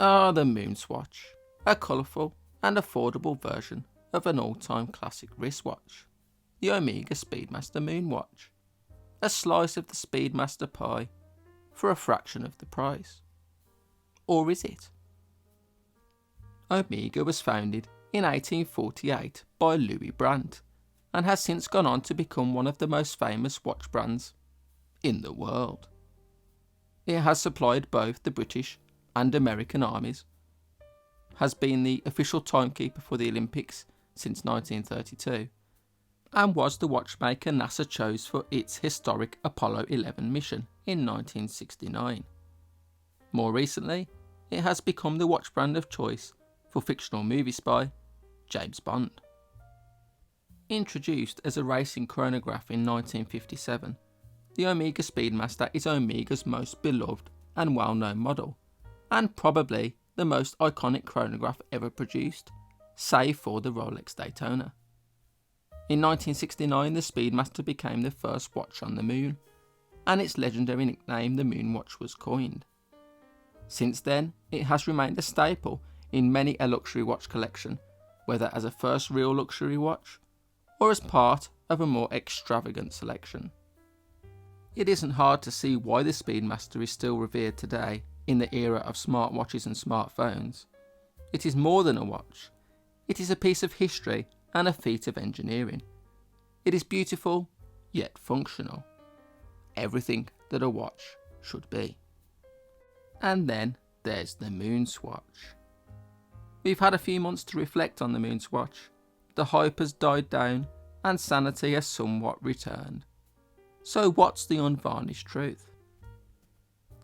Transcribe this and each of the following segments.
The MoonSwatch, a colourful and affordable version of an all-time classic wristwatch, the Omega Speedmaster Moonwatch, a slice of the Speedmaster pie for a fraction of the price. Or is it? Omega was founded in 1848 by Louis Brandt and has since gone on to become one of the most famous watch brands in the world. It has supplied both the British and American armies, has been the official timekeeper for the Olympics since 1932, and was the watchmaker NASA chose for its historic Apollo 11 mission in 1969. More recently, it has become the watch brand of choice for fictional movie spy James Bond. Introduced as a racing chronograph in 1957, the Omega Speedmaster is Omega's most beloved and well-known model, and probably the most iconic chronograph ever produced, save for the Rolex Daytona. In 1969, the Speedmaster became the first watch on the moon, and its legendary nickname, the Moonwatch, was coined. Since then, it has remained a staple in many a luxury watch collection, whether as a first real luxury watch or as part of a more extravagant selection. It isn't hard to see why the Speedmaster is still revered today in the era of smartwatches and smartphones. It is more than a watch. It is a piece of history and a feat of engineering. It is beautiful, yet functional. Everything that a watch should be. And then there's the MoonSwatch. We've had a few months to reflect on the MoonSwatch. The hype has died down and sanity has somewhat returned. So what's the unvarnished truth?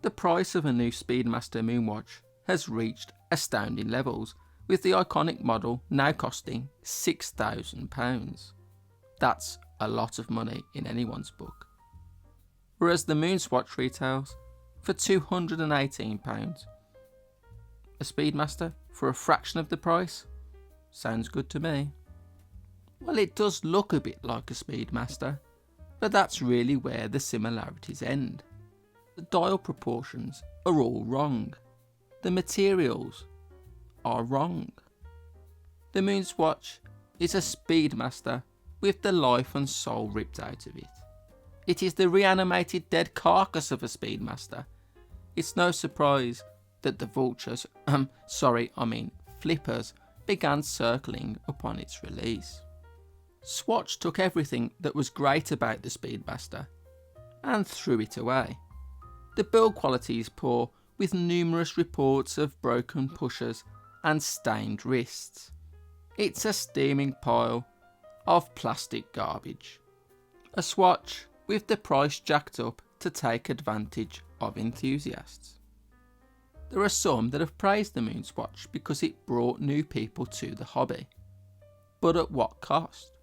The price of a new Speedmaster Moonwatch has reached astounding levels, with the iconic model now costing £6,000. That's a lot of money in anyone's book. Whereas the MoonSwatch retails for £218. A Speedmaster for a fraction of the price? Sounds good to me. Well, it does look a bit like a Speedmaster, but that's really where the similarities end. The dial proportions are all wrong. The materials are wrong. The MoonSwatch is a Speedmaster with the life and soul ripped out of it. It is the reanimated dead carcass of a Speedmaster. It's no surprise that the vultures, flippers, began circling upon its release. Swatch took everything that was great about the Speedmaster and threw it away. The build quality is poor, with numerous reports of broken pushers and stained wrists. It's a steaming pile of plastic garbage. A Swatch with the price jacked up to take advantage of enthusiasts. There are some that have praised the MoonSwatch because it brought new people to the hobby. But at what cost?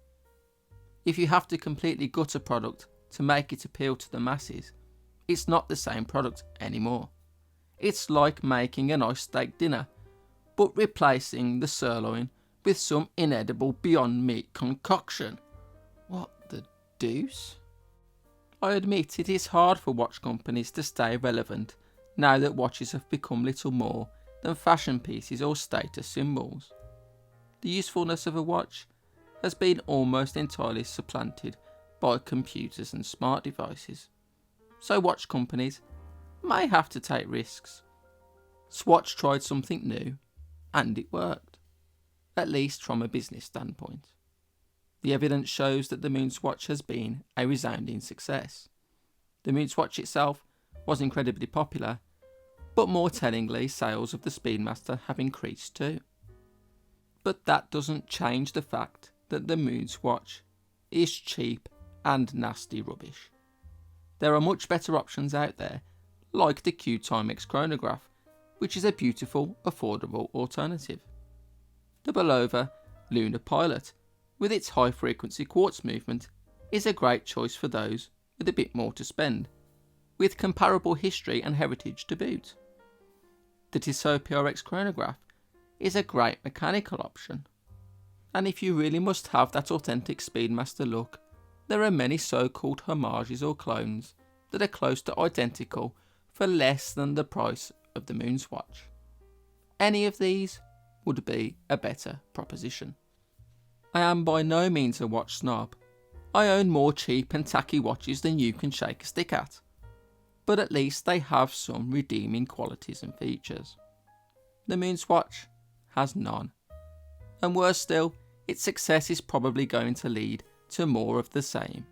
If you have to completely gut a product to make it appeal to the masses, it's not the same product anymore. It's like making a nice steak dinner, but replacing the sirloin with some inedible Beyond Meat concoction. What the deuce? I admit it is hard for watch companies to stay relevant now that watches have become little more than fashion pieces or status symbols. The usefulness of a watch has been almost entirely supplanted by computers and smart devices. So watch companies may have to take risks. Swatch tried something new, and it worked, at least from a business standpoint. The evidence shows that the MoonSwatch has been a resounding success. The MoonSwatch itself was incredibly popular, but more tellingly, sales of the Speedmaster have increased too. But that doesn't change the fact that the MoonSwatch is cheap and nasty rubbish. There are much better options out there, like the Timex chronograph, which is a beautiful, affordable alternative. The Bulova Lunar Pilot, with its high-frequency quartz movement, is a great choice for those with a bit more to spend, with comparable history and heritage to boot. The Tissot PRX chronograph is a great mechanical option. And if you really must have that authentic Speedmaster look, there are many so-called homages or clones that are close to identical for less than the price of the MoonSwatch. any of these would be a better proposition. I am by no means a watch snob. I own more cheap and tacky watches than you can shake a stick at, but at least they have some redeeming qualities and features. The MoonSwatch has none, and worse still, its success is probably going to lead to more of the same.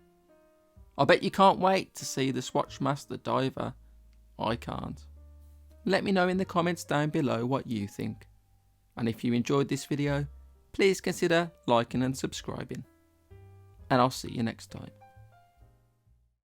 I bet you can't wait to see the Swatchmaster Diver. I can't. Let me know in the comments down below what you think, and if you enjoyed this video, please consider liking and subscribing, and I'll see you next time.